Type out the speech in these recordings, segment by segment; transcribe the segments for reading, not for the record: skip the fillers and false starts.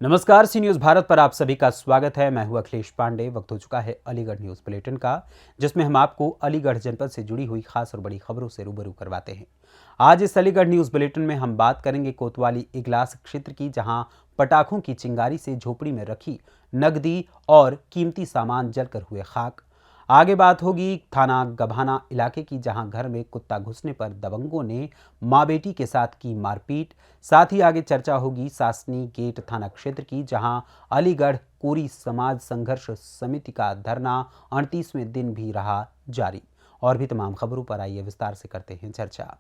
नमस्कार, सी न्यूज़ भारत पर आप सभी का स्वागत है। मैं हूं अखिलेश पांडे। वक्त हो चुका है अलीगढ़ न्यूज़ बुलेटिन का, जिसमें हम आपको अलीगढ़ जनपद से जुड़ी हुई खास और बड़ी खबरों से रूबरू करवाते हैं। आज इस अलीगढ़ न्यूज़ बुलेटिन में हम बात करेंगे कोतवाली इगलास क्षेत्र की, जहां पटाखों की चिंगारी से झोपड़ी में रखी नकदी और कीमती सामान जलकर हुए खाक। आगे बात होगी थाना गभाना इलाके की, जहां घर में कुत्ता घुसने पर दबंगों ने मां बेटी के साथ की मारपीट। साथ ही आगे चर्चा होगी सासनी गेट थाना क्षेत्र की, जहां अलीगढ़ कोरी समाज संघर्ष समिति का धरना 38वें दिन भी रहा जारी। और भी तमाम खबरों पर आइए विस्तार से करते हैं चर्चा।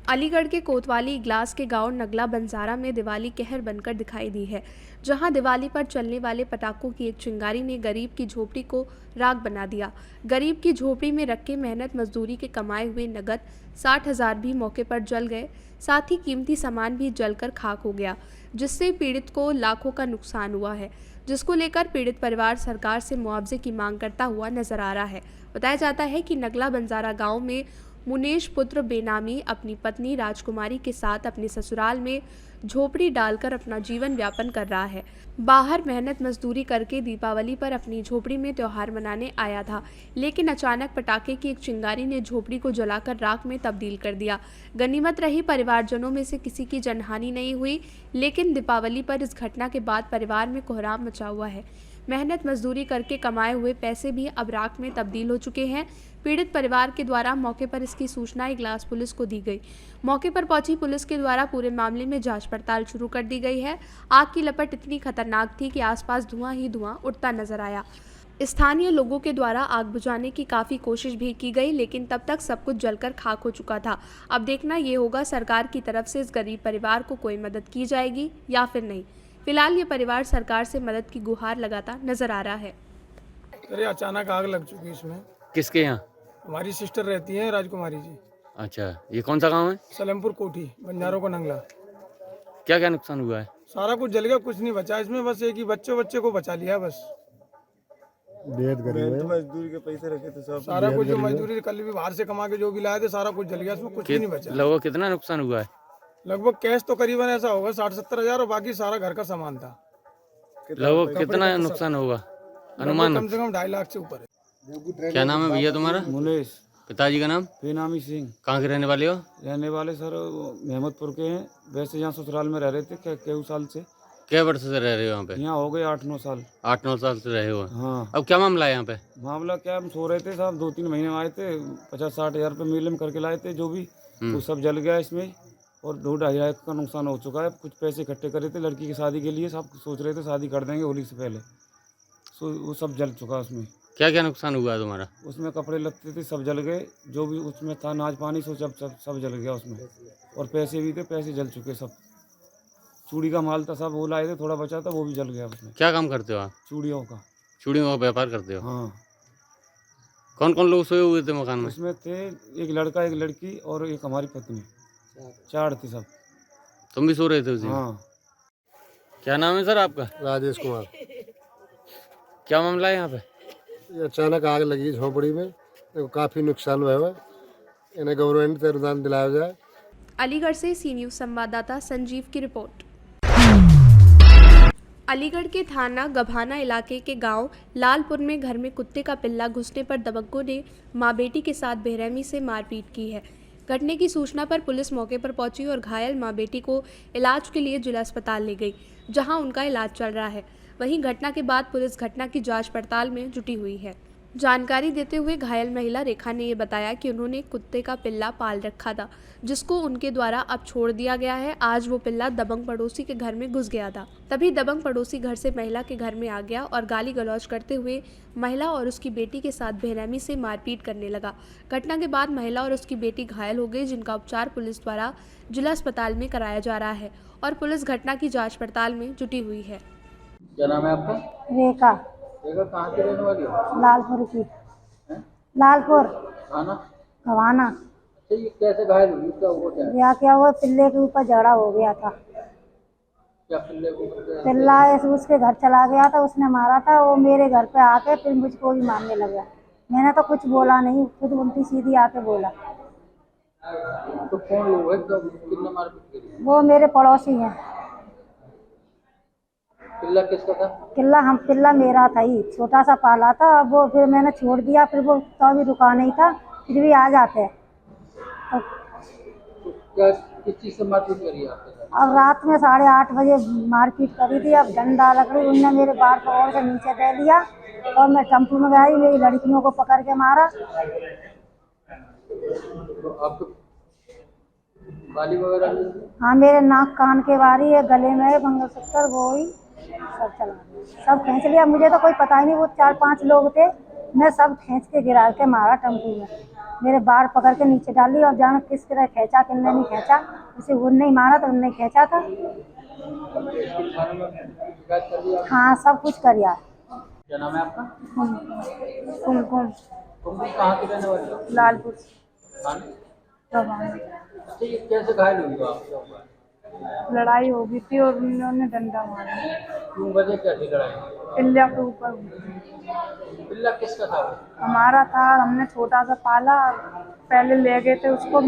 अलीगढ़ के कोतवाली इगलास के गांव नगला बंजारा में दिवाली कहर बनकर दिखाई दी है, जहां दिवाली पर चलने वाले पटाखों की एक चिंगारी ने गरीब की झोपड़ी को राख बना दिया। गरीब की झोपड़ी में रख के मेहनत मजदूरी के कमाए हुए नगद 60,000 भी मौके पर जल गए। साथ ही कीमती सामान भी जलकर खाक हो गया, जिससे पीड़ित को लाखों का नुकसान हुआ है, जिसको लेकर पीड़ित परिवार सरकार से मुआवजे की मांग करता हुआ नजर आ रहा है। बताया जाता है कि नगला बंजारा गाँव में मुनेश पुत्र बेनामी अपनी पत्नी राजकुमारी के साथ अपने ससुराल में झोपड़ी डालकर अपना जीवन यापन कर रहा है। बाहर मेहनत मजदूरी करके दीपावली पर अपनी झोपड़ी में त्योहार मनाने आया था, लेकिन अचानक पटाखे की एक चिंगारी ने झोपड़ी को जलाकर राख में तब्दील कर दिया। गनीमत रही परिवारजनों में से किसी की जनहानि नहीं हुई, लेकिन दीपावली पर इस घटना के बाद परिवार में कोहराम मचा हुआ है। मेहनत मजदूरी करके कमाए हुए पैसे भी अब राख में तब्दील हो चुके हैं। पीड़ित परिवार के द्वारा मौके पर इसकी सूचना इगलास पुलिस को दी गई। मौके पर पहुंची पुलिस के द्वारा पूरे मामले में जांच पड़ताल शुरू कर दी गई है। आग की लपट इतनी खतरनाक थी कि आसपास धुआं ही धुआं उड़ता नजर आया। स्थानीय लोगों के द्वारा आग बुझाने की काफ़ी कोशिश भी की गई, लेकिन तब तक सब कुछ जलकर खाक हो चुका था। अब देखना ये होगा सरकार की तरफ से इस गरीब परिवार को कोई मदद की जाएगी या फिर नहीं। फिलहाल ये परिवार सरकार से मदद की गुहार लगाता नजर आ रहा है। अरे अचानक आग लग चुकी इसमें। किसके यहाँ? हमारी सिस्टर रहती हैं राजकुमारी जी। अच्छा, ये कौन सा गांव है? सलेमपुर कोठी, बंजारों का नंगला। क्या क्या नुकसान हुआ है? सारा कुछ जल गया, कुछ नहीं बचा इसमें। बस एक ही बच्चे को बचा लिया बस। मजदूरी के पैसे रखे थे सब। सारा कुछ जो मजदूरी कल भी बाहर से कमा के जो भी लाए थे सारा कुछ जल गया, इसमें कुछ भी नहीं बचा। लगभग कितना नुकसान हुआ है? लगभग कैश तो करीबन ऐसा होगा 60-70 हजार, और बाकी सारा घर का सामान था। लगभग कितना नुकसान होगा अनुमान? कम से कम 2.5 लाख से ऊपर है। क्या नाम है भैया तुम्हारा? मुनेश पिताजी का नाम? बेनामी सिंह। कहाँ के रहने वाले हो? रहने वाले सर मेहमदपुर के हैं। वैसे यहाँ ससुराल में रह रहे थे कई साल से। क्या वर्ष से रह रहे हो यहाँ पे? यहाँ हो गए 8-9 साल। 8-9 साल से रहे हो। हाँ। अब क्या मामला है यहाँ पे? मामला क्या, हम सो रहे थे साहब, 2-3 महीने आए थे, 50-60 हजार रुपये मेले में करके लाए थे जो भी, तो सब जल गया इसमें। और 2-2.5 लाख का नुकसान हो चुका है। कुछ पैसे इकट्ठे करे थे लड़की की शादी के लिए, सब सोच रहे थे शादी कर देंगे होली से पहले, सो वो सब जल चुका उसमें। क्या क्या नुकसान हुआ है तुम्हारा? उसमें कपड़े लगते थे सब जल गए, जो भी उसमें था नाच पानी सो सब जल गया उसमें। और पैसे भी थे, पैसे जल चुके सब। चूड़ी का माल था सब, वो लाए थे, थोड़ा बचा था वो भी जल गया उसमें। क्या काम करते हो आप? चूड़ियों का। चूड़ियों का व्यापार करते हो? हाँ। कौन कौन लोग सोए हुए थे मकान में? उसमें थे एक लड़का, एक लड़की और एक हमारी पत्नी, 4 थे सब। तुम भी सो रहे थे उसी में? हाँ। क्या नाम है सर आपका? राजेश कुमार। क्या मामला है यहाँ पे? ये अचानक आग लगी झोपड़ी में, तो काफ़ी नुकसान हुआ है। इन्हें गवर्नमेंट से अनुदान दिलाया जाए। अलीगढ़ से सी न्यूज़ संवाददाता संजीव की रिपोर्ट। अलीगढ़ के थाना गभाना इलाके के गांव लालपुर में घर में कुत्ते का पिल्ला घुसने पर दबंगों ने मां बेटी के साथ बेरहमी से मारपीट की है। घटने की सूचना पर पुलिस मौके पर पहुंची और घायल मां बेटी को इलाज के लिए जिला अस्पताल ले गई, जहां उनका इलाज चल रहा है। वहीं घटना के बाद पुलिस घटना की जांच पड़ताल में जुटी हुई है। जानकारी देते हुए घायल महिला रेखा ने ये बताया कि उन्होंने कुत्ते का पिल्ला पाल रखा था, जिसको उनके द्वारा अब छोड़ दिया गया है। आज वो पिल्ला दबंग पड़ोसी के घर में घुस गया था, तभी दबंग पड़ोसी घर से महिला के घर में आ गया और गाली गलौज करते हुए महिला और उसकी बेटी के साथ बेरहमी से मारपीट करने लगा। घटना के बाद महिला और उसकी बेटी घायल हो गई, जिनका उपचार पुलिस द्वारा जिला अस्पताल में कराया जा रहा है और पुलिस घटना की जाँच पड़ताल में जुटी हुई है। क्या नाम है आपका? रेखा। रेखा कहाँ की रहने वाली हो? लालपुर की। लालपुर थाना गवाना। अच्छा, ये कैसे घायल हुई? क्या हुआ? क्या हुआ, पिल्ले के ऊपर झगड़ा हो गया था। क्या पिल्ले को? पिल्ला उसके घर चला गया था, उसने मारा था। वो मेरे घर पे आके फिर मुझको भी मारने लगा। मैंने तो कुछ बोला नहीं, खुद उल्टी सीधी आके बोला। तो कौन लोग है? कितने मारपीट करी? वो मेरे पड़ोसी हैं। पिल्ला मेरा था ही, छोटा सा पाला था। अब वो फिर मैंने छोड़ दिया, फिर वो तो भी रुका नहीं था, फिर भी आ जाते हैं। क्या किस चीज से मारपीट करी आपके साथ? अब रात में 8:30 बजे मारपीट करी थी। अब डंडा लकड़ी उनने मेरे बार पकड़ के नीचे दे लिया और मैं टेम्पू में गई, मेरी लड़कियों को पकड़ के मारा। तो आपको बाली वगैरह भी? हाँ, मेरे नाक कान के बारी है, गले में है मंगलसूत्र, वो ही सब चला दिया, सब खींच लिया। मुझे तो कोई पता ही नहीं, वो 4-5 लोग थे, मैं सब खींच के गिरा के मारा टेम्पू में। मेरे बार पकड़ के नीचे डाली और जाने किस तरह खींचा, किसने नहीं खींचा, उसे उनने ही मारा तो उनने खींचा था। शिकायत कर दी आपने? हाँ, सब कुछ करिया। क्या नाम है आपका? कुमकुम तुम भी कहाँ की रहने वाली हो? लालपुर थाने? प्रभान। अच्छा, ये कैसे घायल हुई हो आप? लड़ाई हो गई थी और उन्होंने डंडा मारा। क्यों, वजह क्या थी लड़ाई? पिल्ला के ऊपर हुई थी। पिल्ला किसका था वो? हमारा था, हमने छोटा सा पाला, पहले ले गए थे उसको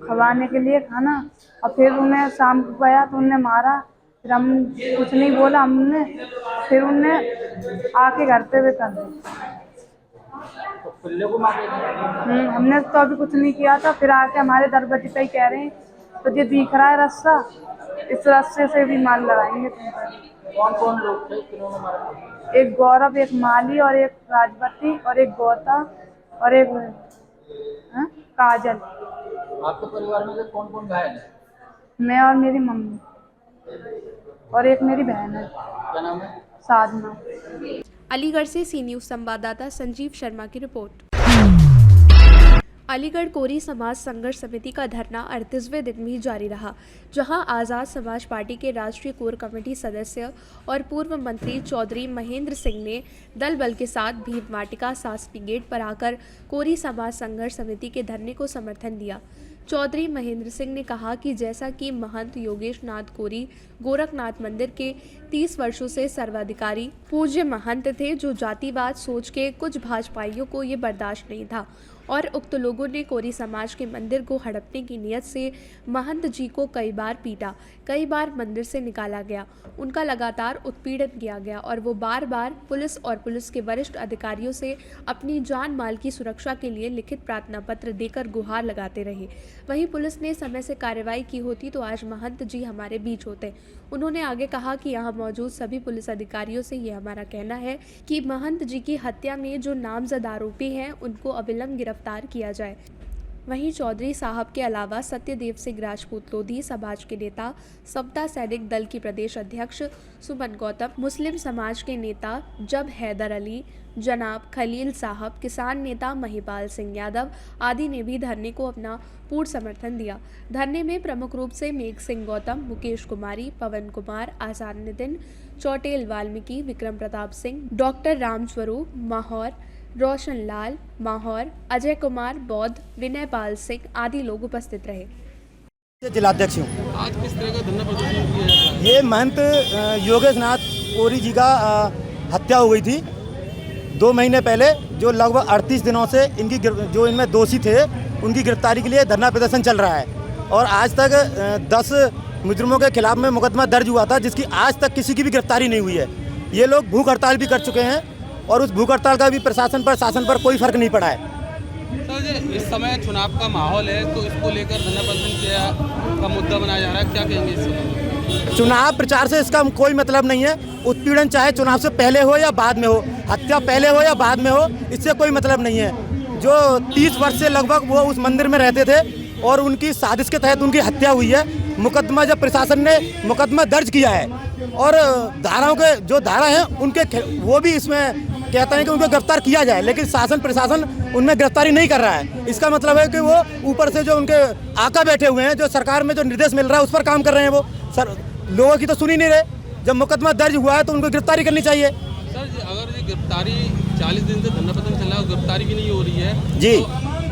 खवाने के लिए खाना, और फिर उन्हें शाम को गया तो उन्हें मारा। फिर हम कुछ नहीं बोला हमने, फिर उन्हें आके घर पे भी कर दिया। तो पिल्ले को मारे थे? हमने तो अभी कुछ नहीं किया था, फिर आके हमारे दरवाजे पे ही कह रहे हैं, तो ये दिख रहा है रास्ता, इस रास्ते से भी माल लगाएंगे तुम पर। कौन कौन लोग थे, किन्होंने मारा? एक गौरव, एक माली और एक राजवती और एक गौता और एक काजल। आपके परिवार में से कौन कौन घायल है? मैं और मेरी मम्मी और एक मेरी बहन है। क्या नाम है? साधना। अलीगढ़ से सी न्यूज़ संवाददाता संजीव शर्मा की रिपोर्ट। अलीगढ़ कोरी समाज संघर्ष समिति का धरना 38वें दिन भी जारी रहा, जहां आज़ाद समाज पार्टी के राष्ट्रीय कोर कमेटी सदस्य और पूर्व मंत्री चौधरी महेंद्र सिंह ने दल बल के साथ भीम वाटिका शासकीय गेट पर आकर कोरी समाज संघर्ष समिति के धरने को समर्थन दिया। चौधरी महेंद्र सिंह ने कहा कि जैसा कि महंत योगेश नाथ कोरी गोरखनाथ मंदिर के 30 वर्षों से सर्वाधिकारी पूज्य महंत थे, जो जातिवाद सोच के कुछ भाजपाइयों को ये बर्दाश्त नहीं था और उक्त लोगों ने कोरी समाज के मंदिर को हड़पने की नीयत से महंत जी को कई बार पीटा, कई बार मंदिर से निकाला गया, उनका लगातार उत्पीड़न किया गया और वो बार बार पुलिस और पुलिस के वरिष्ठ अधिकारियों से अपनी जान माल की सुरक्षा के लिए लिखित प्रार्थना पत्र देकर गुहार लगाते रहे। वहीं पुलिस ने समय से कार्रवाई की होती तो आज महंत जी हमारे बीच होते। उन्होंने आगे कहा कि यहाँ मौजूद सभी पुलिस अधिकारियों से ये हमारा कहना है कि महंत जी की हत्या में जो नामजद आरोपी हैं उनको अविलंब गिरफ्तार किया जाए। वहीं चौधरी साहब के अलावा सत्यदेव सिंह राजपूत लोधी समाज के नेता, समता सैनिक दल की प्रदेश अध्यक्ष सुमन गौतम, मुस्लिम समाज के नेता जब हैदर अली, जनाब खलील साहब, किसान नेता महिपाल सिंह यादव आदि ने भी धरने को अपना पूर्ण समर्थन दिया। धरने में प्रमुख रूप से मेघ सिंह गौतम, मुकेश कुमारी, पवन कुमार, आजाद नितिन, चौटेल वाल्मीकि, विक्रम प्रताप सिंह, डॉक्टर रामस्वरूप माहौर, रोशन लाल माहौर, अजय कुमार बौद्ध, विनय पाल सिंह आदि लोग उपस्थित रहे। जिलाध्यक्ष हूँ। आज किस तरह का धरना प्रदर्शन किया जा रहा है? ये महंत योगेश नाथ कोरी जी का हत्या हो गई थी 2 महीने पहले, जो लगभग 38 दिनों से इनकी जो इनमें दोषी थे उनकी गिरफ्तारी के लिए धरना प्रदर्शन चल रहा है और आज तक 10 मुजरिमों के खिलाफ में मुकदमा दर्ज हुआ था, जिसकी आज तक किसी की भी गिरफ्तारी नहीं हुई है। ये लोग भूख हड़ताल भी कर चुके हैं और उस भूख हड़ताल का भी प्रशासन पर, शासन पर कोई फर्क नहीं पड़ा है। सर, इस समय चुनाव का माहौल है तो इसको लेकर धरना प्रदर्शन किया का मुद्दा बनाया जा रहा है, क्या कहेंगे इस समय? चुनाव प्रचार से इसका कोई मतलब नहीं है। उत्पीड़न चाहे चुनाव से पहले हो या बाद में हो, हत्या पहले हो या बाद में हो, इससे कोई मतलब नहीं है। जो 30 वर्ष से लगभग वो उस मंदिर में रहते थे और उनकी साजिश के तहत उनकी हत्या हुई है। मुकदमा जब प्रशासन ने मुकदमा दर्ज किया है और धाराओं के जो धारा हैं उनके वो भी इसमें कहता है कि उनको गिरफ्तार किया जाए, लेकिन शासन प्रशासन उनमें गिरफ्तारी नहीं कर रहा है। इसका मतलब है कि वो ऊपर से जो उनके आका बैठे हुए हैं, जो सरकार में जो निर्देश मिल रहा है उस पर काम कर रहे हैं। वो सर लोगों की तो सुन ही नहीं रहे। जब मुकदमा दर्ज हुआ है तो उनको गिरफ्तारी करनी चाहिए। सर, अगर ये गिरफ्तारी 40 दिन से धरना प्रदर्शन चल रहा है और गिरफ्तारी भी नहीं हो रही है जी, तो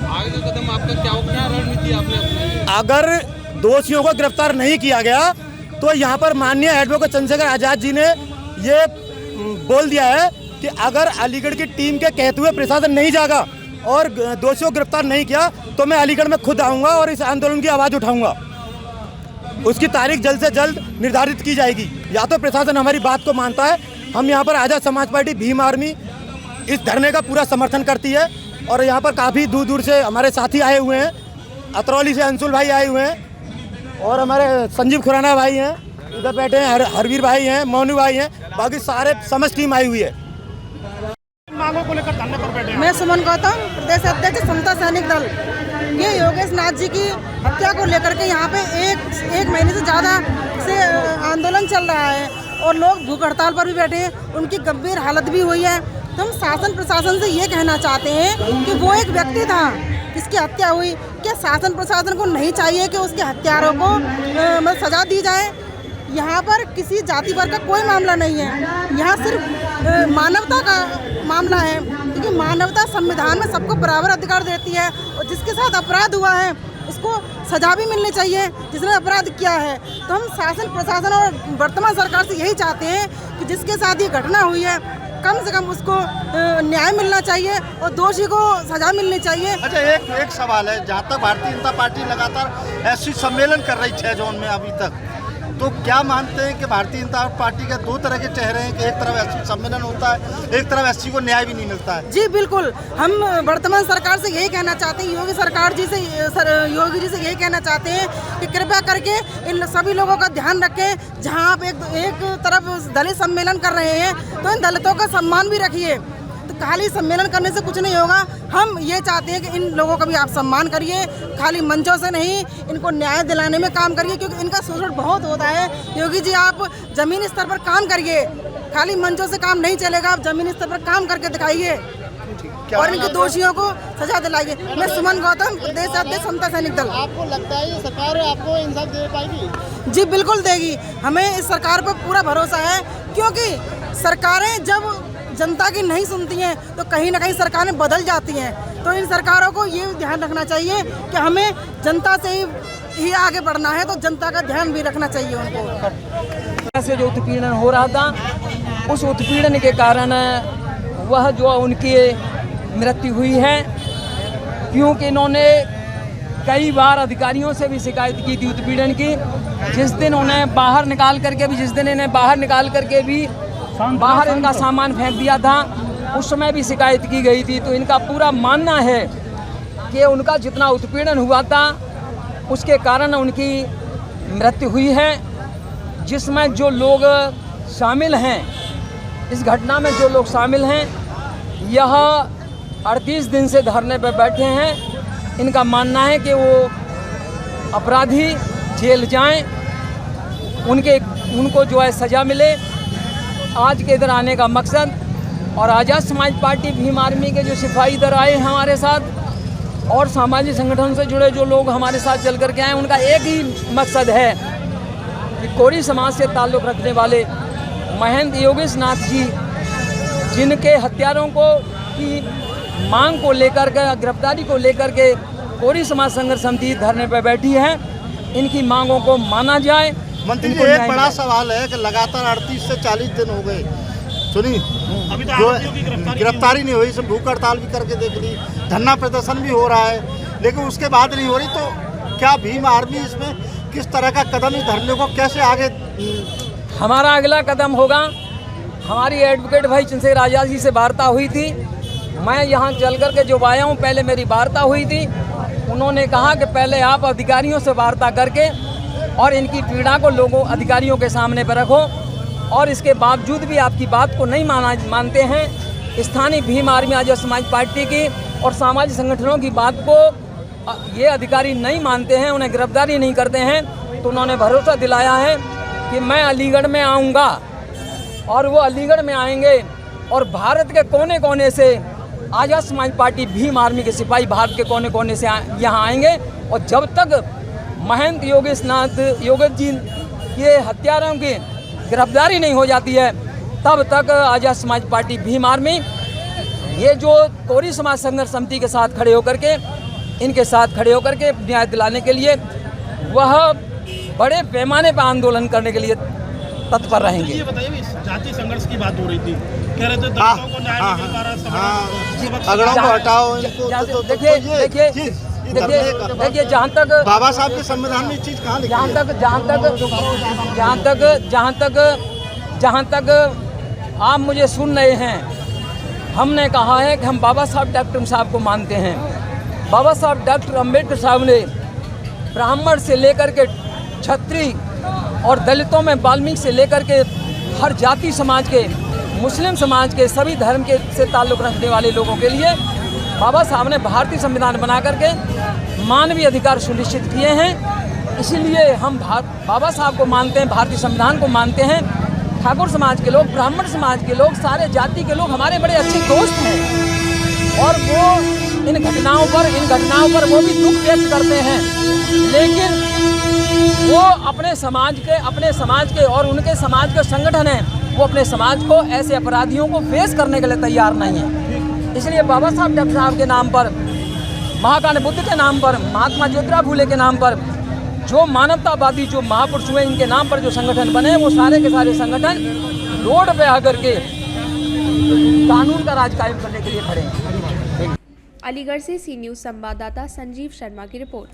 आगे का कदम आपका क्या रणनीति आपने अपनाई? अगर दोषियों को गिरफ्तार नहीं किया गया तो यहाँ पर माननीय एडवोकेट चंद्रशेखर आजाद जी ने ये बोल दिया है कि अगर अलीगढ़ की टीम के कहते हुए प्रशासन नहीं जागा और दोषियों को गिरफ्तार नहीं किया तो मैं अलीगढ़ में खुद आऊँगा और इस आंदोलन की आवाज़ उठाऊँगा। उसकी तारीख जल्द से जल्द निर्धारित की जाएगी। या तो प्रशासन हमारी बात को मानता है। हम यहाँ पर आज़ाद समाज पार्टी भीम आर्मी इस धरने का पूरा समर्थन करती है और यहाँ पर काफ़ी दूर दूर से हमारे साथी आए हुए हैं। अतरौली से अंशुल भाई आए हुए हैं और हमारे संजीव खुराना भाई हैं, इधर बैठे हैं हरवीर भाई हैं, मोनू भाई हैं, बाकी सारे समस्त टीम आई हुई है। मांगों को लेकर धरने पर बैठे हैं। मैं सुमन गौतम, प्रदेश अध्यक्ष समता सैनिक दल। ये योगेश नाथ जी की हत्या को लेकर के यहाँ पे एक महीने से ज़्यादा से आंदोलन चल रहा है और लोग भूख हड़ताल पर भी बैठे हैं। उनकी गंभीर हालत भी हुई है। तो हम शासन प्रशासन से ये कहना चाहते हैं कि वो एक व्यक्ति था जिसकी हत्या हुई, क्या शासन प्रशासन को नहीं चाहिए कि उसके हत्यारों को सजा दी जाए? यहाँ पर किसी जाति वर्ग का कोई मामला नहीं है, यहाँ सिर्फ मानवता का मामला है, क्योंकि मानवता संविधान में सबको बराबर अधिकार देती है और जिसके साथ अपराध हुआ है उसको सजा भी मिलनी चाहिए जिसने अपराध किया है। तो हम शासन प्रशासन और वर्तमान सरकार से यही चाहते हैं कि जिसके साथ ये घटना हुई है कम से कम उसको न्याय मिलना चाहिए और दोषी को सजा मिलनी चाहिए। अच्छा, एक सवाल है, जहाँ तक भारतीय जनता पार्टी लगातार एससी सम्मेलन कर रही 6 जोन में अभी तक, तो क्या मानते हैं कि भारतीय जनता पार्टी के दो तरह के चेहरे हैं कि एक तरफ एससी सम्मेलन होता है, एक तरफ एससी को न्याय भी नहीं मिलता है? जी बिल्कुल, हम वर्तमान सरकार से यही कहना चाहते हैं, योगी जी से यही कहना चाहते हैं कि कृपया करके इन सभी लोगों का ध्यान रखें। जहां आप एक तरफ दलित सम्मेलन कर रहे हैं तो इन दलितों का सम्मान भी रखिए। तो खाली सम्मेलन करने से कुछ नहीं होगा। हम ये चाहते हैं कि इन लोगों का भी आप सम्मान करिए, खाली मंचों से नहीं, इनको न्याय दिलाने में काम करिए, क्योंकि इनका शोषण बहुत होता है। योगी जी आप जमीनी स्तर पर काम करिए, खाली मंचों से काम नहीं चलेगा, आप जमीनी स्तर पर काम करके दिखाइए और इनके दोषियों को सजा दिलाइए। मैं सुमन गौतम, प्रदेश अध्यक्ष समता सैनिक दल। आपको लगता है ये सरकार आपको इंसाफ दे पाएगी? जी बिल्कुल देगी, हमें इस सरकार पर पूरा भरोसा है, क्योंकि सरकारें जब जनता की नहीं सुनती हैं तो कहीं ना कहीं सरकारें बदल जाती हैं। तो इन सरकारों को ये ध्यान रखना चाहिए कि हमें जनता से ही आगे बढ़ना है, तो जनता का ध्यान भी रखना चाहिए उनको। से जो उत्पीड़न हो रहा था, उस उत्पीड़न के कारण वह जो उनकी मृत्यु हुई है, क्योंकि इन्होंने कई बार अधिकारियों से भी शिकायत की थी उत्पीड़न की। जिस दिन उन्हें बाहर निकाल करके भी बाहर इनका सामान फेंक दिया था, उस समय भी शिकायत की गई थी। तो इनका पूरा मानना है कि उनका जितना उत्पीड़न हुआ था उसके कारण उनकी मृत्यु हुई है, जिसमें जो लोग शामिल हैं, इस घटना में जो लोग शामिल हैं, यह 38 दिन से धरने पर बैठे हैं। इनका मानना है कि वो अपराधी जेल जाएं, उनको जो है सज़ा मिले। आज के इधर आने का मकसद और आज़ाद समाज पार्टी भीम आर्मी के जो सिपाही इधर आए हैं हमारे साथ और सामाजिक संगठन से जुड़े जो लोग हमारे साथ चल कर के आए, उनका एक ही मकसद है कि कोरी समाज से ताल्लुक़ रखने वाले महंत योगेश नाथ जी, जिनके हत्यारों को की मांग को लेकर के, गिरफ्तारी को लेकर के कोरी समाज संघर्ष समिति धरने पर बैठी है, इनकी मांगों को माना जाए। मंत्री जी, एक बड़ा सवाल है कि लगातार 38 से 40 दिन हो गए, सुनी जो गिरफ्तारी नहीं हुई, सब भूख हड़ताल भी करके देख ली, धरना प्रदर्शन भी हो रहा है, लेकिन उसके बाद नहीं हो रही। तो क्या भीम आर्मी इसमें किस तरह का कदम, इस धरने को कैसे आगे? हमारा अगला कदम होगा, हमारी एडवोकेट भाई चंद्रशेखर आज़ाद जी से वार्ता हुई थी। मैं यहाँ चल कर के जो आया हूँ, पहले मेरी वार्ता हुई थी। उन्होंने कहा कि पहले आप अधिकारियों से वार्ता करके और इनकी पीड़ा को अधिकारियों के सामने पर रखो, और इसके बावजूद भी आपकी बात को नहीं मानते हैं। स्थानीय भीम आर्मी आज़ाद समाज पार्टी की और सामाजिक संगठनों की बात को ये अधिकारी नहीं मानते हैं, उन्हें गिरफ्तारी नहीं करते हैं। तो उन्होंने भरोसा दिलाया है कि मैं अलीगढ़ में आऊँगा, और वो अलीगढ़ में आएंगे और भारत के कोने कोने से आज़ाद समाज पार्टी भीम आर्मी के सिपाही भारत के कोने कोने से यहाँ आएंगे। और जब तक महंत योगेश जी ये हत्यारों की गिरफ्तारी नहीं हो जाती है, तब तक आज़ाद समाज पार्टी भीम आर्मी ये जो कोरी समाज संघर्ष समिति के साथ खड़े होकर के, इनके साथ खड़े होकर के न्याय दिलाने के लिए वह बड़े पैमाने पर आंदोलन करने के लिए तत्पर रहेंगे। ये बताइए, जाति संघर्ष की बात हो रही थी, कह रहे थे दलितों को न्याय नहीं मिल पा रहा, अगड़ों को हटाओ इनको। देखिए देखिए जहाँ तक बाबा साहब के संविधान में चीज कहाँ लिखी है? जहाँ तक आप मुझे सुन रहे हैं, हमने कहा है कि हम बाबा साहब डॉक्टर साहब को मानते हैं। बाबा साहब डॉक्टर अम्बेडकर साहब ने ब्राह्मण से लेकर के क्षत्रिय और दलितों में वाल्मीकि से लेकर के हर जाति समाज के, मुस्लिम समाज के, सभी धर्म के से ताल्लुक़ रखने वाले लोगों के लिए बाबा साहब ने भारतीय संविधान बना करके मानवीय अधिकार सुनिश्चित किए हैं। इसीलिए हम बाबा साहब को मानते हैं, भारतीय संविधान को मानते हैं। ठाकुर समाज के लोग, ब्राह्मण समाज के लोग, सारे जाति के लोग हमारे बड़े अच्छे दोस्त हैं और वो इन घटनाओं पर वो भी दुख व्यक्त करते हैं, लेकिन वो अपने समाज के और उनके समाज के संगठन हैं, वो अपने समाज को ऐसे अपराधियों को फेस करने के लिए तैयार नहीं है। इसलिए बाबा साहब डॉक्टर साहब के नाम पर, महाकाल बुद्ध के नाम पर, महात्मा ज्योतिराव फूले के नाम पर, जो मानवतावादी जो महापुरुष हुए इनके नाम पर जो संगठन बने, वो सारे के सारे संगठन रोड पे आकर के कानून का राज कायम करने के लिए खड़े हैं। अलीगढ़ से सी न्यूज़ संवाददाता संजीव शर्मा की रिपोर्ट।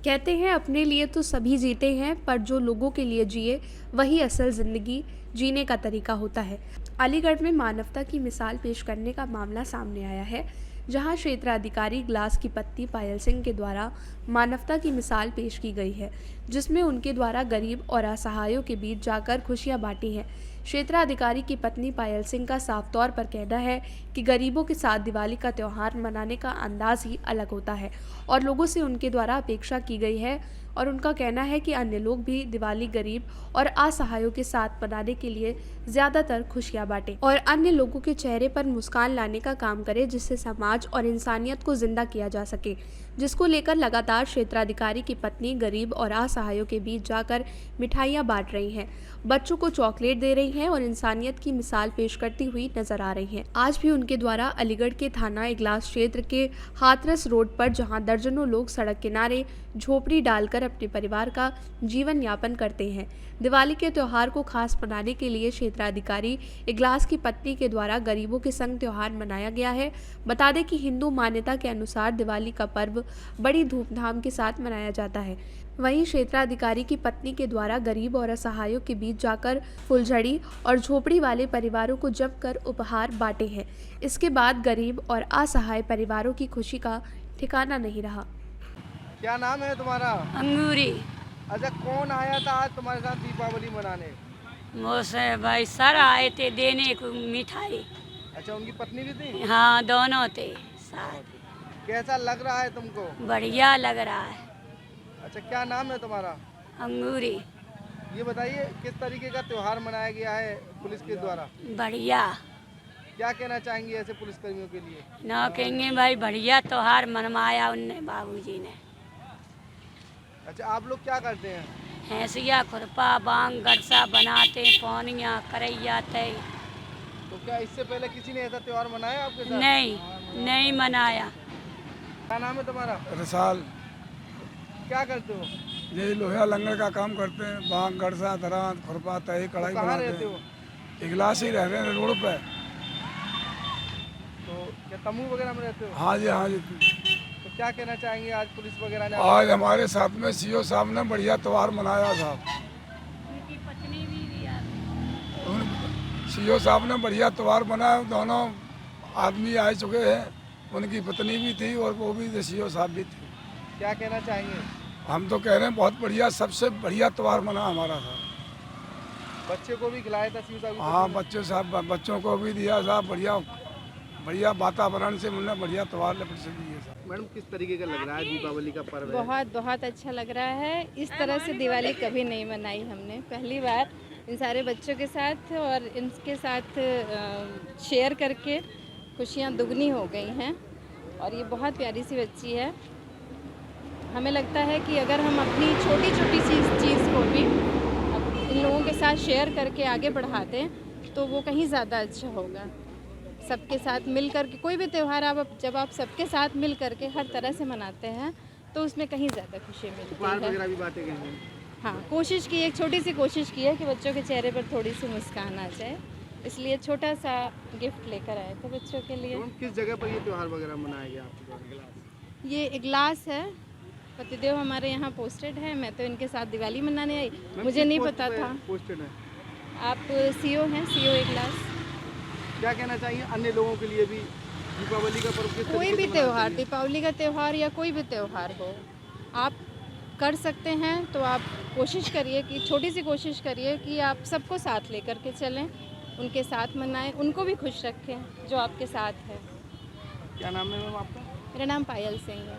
कहते हैं अपने लिए तो सभी जीते हैं, पर जो लोगों के लिए जिए वही असल ज़िंदगी जीने का तरीका होता है। अलीगढ़ में मानवता की मिसाल पेश करने का मामला सामने आया है, जहां क्षेत्राधिकारी ग्लास की पत्नी पायल सिंह के द्वारा मानवता की मिसाल पेश की गई है, जिसमें उनके द्वारा गरीब और असहायों के बीच जाकर खुशियां बांटी हैं। क्षेत्राधिकारी की पत्नी पायल सिंह का साफ तौर पर कहना है कि गरीबों के साथ दिवाली का त्यौहार मनाने का अंदाज ही अलग होता है और लोगों से उनके द्वारा अपेक्षा की गई है, और उनका कहना है कि अन्य लोग भी दिवाली गरीब और असहायों के साथ मनाने के लिए ज़्यादातर खुशियां बांटें और अन्य लोगों के चेहरे पर मुस्कान लाने का काम करें, जिससे समाज और इंसानियत को जिंदा किया जा सके, जिसको लेकर लगातार क्षेत्राधिकारी की पत्नी गरीब और असहायों के बीच जाकर मिठाइयां बांट रही हैं, बच्चों को चॉकलेट दे रही हैं और इंसानियत की मिसाल पेश करती हुई नजर आ रही हैं। आज भी उनके द्वारा अलीगढ़ के थाना इगलास क्षेत्र के हाथरस रोड पर, जहां दर्जनों लोग सड़क किनारे झोपड़ी डालकर अपने परिवार का जीवन यापन करते हैं, दिवाली के त्यौहार को खास मनाने के लिए क्षेत्राधिकारी इगलास की पत्नी के द्वारा गरीबों के संग त्यौहार मनाया गया है। बता दें कि हिंदू मान्यता के अनुसार दिवाली का पर्व बड़ी धूमधाम के साथ मनाया जाता है। वहीं क्षेत्राधिकारी की पत्नी के द्वारा गरीब और असहायों के बीच जाकर फुलझड़ी और झोपड़ी वाले परिवारों को जमकर उपहार बांटे हैं। इसके बाद गरीब और असहाय परिवारों की खुशी का ठिकाना नहीं रहा। क्या नाम है तुम्हारा? अंगूरी। अच्छा, कौन आया था आज तुम्हारे साथ दीपावली मनाने? मोसे भाई सर आए थे देने को मिठाई। अच्छा, उनकी पत्नी भी थी? हाँ, दोनों थे साथ। कैसा लग रहा है तुमको? बढ़िया लग रहा है। अच्छा, क्या नाम है तुम्हारा? अंगूरी। ये बताइए किस तरीके का त्योहार मनाया गया है पुलिस के द्वारा? बढ़िया। क्या कहना चाहेंगे ऐसे पुलिसकर्मियों के लिए? ना कहेंगे भाई, बढ़िया त्योहार मनवाया उनने, बाबूजी ने। अच्छा, आप लोग क्या करते हैं? हैंसिया, खुरपा, बांग, गड़सा बनाते, पौनिया, करैया तय। तो क्या इससे पहले किसी ने ऐसा त्योहार मनाया आपके साथ? नहीं मनाया। क्या नाम है तुम्हारा? रसाल। क्या करते हो? ये लोहा लंगड़ का काम करते हैं, बांग, गड़सा, दरांत, खुरपा, तय, कढ़ाई कहाँ बनाते रहते हो? हैं। इगलास ही रह रहे हैं, रोड पे। तो क्या तम्बू वगैरह में रहते हो? हाँ जी, हाँ जी। तो क्या कहना चाहेंगे आज पुलिस वगैरह ने? आज हमारे साथ में सीओ साहब ने बढ़िया त्योहार मनाया साहब। उनकी पत्नी भी सीओ साहब ने बढ़िया त्योहार मनाया। दोनों आदमी आ चुके हैं, उनकी पत्नी भी थी और वो भी सीओ साहब भी थे। क्या कहना चाहेंगे? हम तो कह रहे हैं बहुत बढ़िया, सबसे बढ़िया त्योहार मना हमारा साहब। बच्चे को भी खिलाया था सीओ साहब? हाँ, बच्चों को भी दिया साहब। बढ़िया वातावरण से हमने बढ़िया त्योहार दिए साहब। मैडम, किस तरीके का लग रहा है दीपावली का पर्व? बहुत अच्छा लग रहा है। इस तरह से दिवाली कभी नहीं मनाई हमने, पहली बार इन सारे बच्चों के साथ और इनके साथ शेयर करके खुशियाँ दुगनी हो गई हैं। और ये बहुत प्यारी सी बच्ची है। हमें लगता है कि अगर हम अपनी छोटी छोटी चीज़ को भी इन लोगों के साथ शेयर करके आगे बढ़ाते हैं तो वो कहीं ज़्यादा अच्छा होगा। सबके साथ मिल कर के कोई भी त्यौहार जब आप सबके साथ मिल कर के हर तरह से मनाते हैं तो उसमें कहीं ज़्यादा खुशी मिलती है। वगैरह भी बातें कहेंगे? हाँ, कोशिश की, एक छोटी सी कोशिश की है कि बच्चों के चेहरे पर थोड़ी सी मुस्कान आ जाए। इसलिए छोटा सा गिफ्ट लेकर आए थे बच्चों के लिए। किस जगह पर ये त्यौहार वगैरह मनाया गया आपके द्वारा? ये इगलास है, पतिदेव हमारे यहाँ पोस्टेड है। मैं तो इनके साथ दिवाली मनाने आई, मुझे नहीं पता था। पोस्टेड है। आप सीओ हैं, सीओ इगलास। क्या कहना चाहिए अन्य लोगों के लिए भी दीपावली का पर्व किस कोई तरीके भी से मनाना त्यौहार, चाहिए? दीपावली का त्यौहार या कोई भी त्यौहार हो, आप कर सकते हैं तो आप कोशिश करिए कि छोटी सी कोशिश करिए कि आप सबको साथ लेकर के चलें, उनके साथ मनाएं, उनको भी खुश रखें जो आपके साथ है। क्या नाम है मैम आपका? मेरा नाम पायल सिंह है।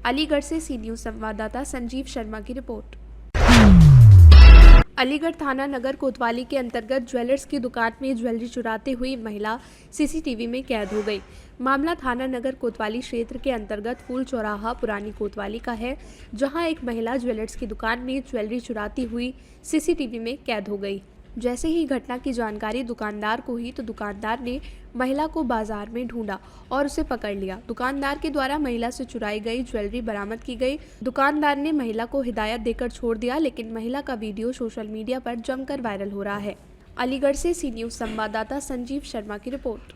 अलीगढ़ से सी न्यूज़ संवाददाता संजीव शर्मा की रिपोर्ट। अलीगढ़ थाना नगर कोतवाली के अंतर्गत ज्वेलर्स की दुकान में ज्वेलरी चुराते हुई महिला सीसीटीवी में कैद हो गई। मामला थाना नगर कोतवाली क्षेत्र के अंतर्गत फूल चौराहा पुरानी कोतवाली का है, जहां एक महिला ज्वेलर्स की दुकान में ज्वेलरी चुराती हुई सीसीटीवी में कैद हो गई। जैसे ही घटना की जानकारी दुकानदार को हुई तो दुकानदार ने महिला को बाजार में ढूंढा और उसे पकड़ लिया। दुकानदार के द्वारा महिला से चुराई गई ज्वेलरी बरामद की गई। दुकानदार ने महिला को हिदायत देकर छोड़ दिया, लेकिन महिला का वीडियो सोशल मीडिया पर जमकर वायरल हो रहा है। अलीगढ़ से सी न्यूज़ संवाददाता संजीव शर्मा की रिपोर्ट।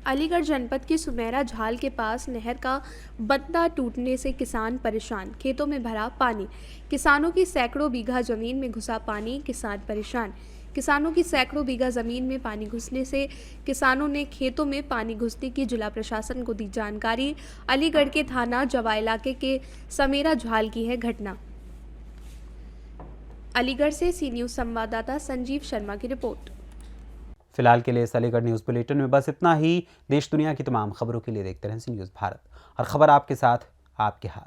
अलीगढ़ जनपद की सुमेरा झाल के पास नहर का बंधा टूटने से किसान परेशान, खेतों में भरा पानी। किसानों की सैकड़ों बीघा जमीन में घुसा पानी, किसान परेशान। किसानों की सैकड़ों बीघा जमीन में पानी घुसने से किसानों ने खेतों में पानी घुसने की जिला प्रशासन को दी जानकारी। अलीगढ़ के थाना जवा इलाके के समेरा झाल की है घटना। अलीगढ़ से सी न्यूज़ संवाददाता संजीव शर्मा की रिपोर्ट। फिलहाल के लिए इस अलीगढ़ न्यूज़ बुलेटिन में बस इतना ही। देश दुनिया की तमाम खबरों के लिए देखते रहें सी न्यूज़ भारत, और खबर आपके साथ, आपके हाथ।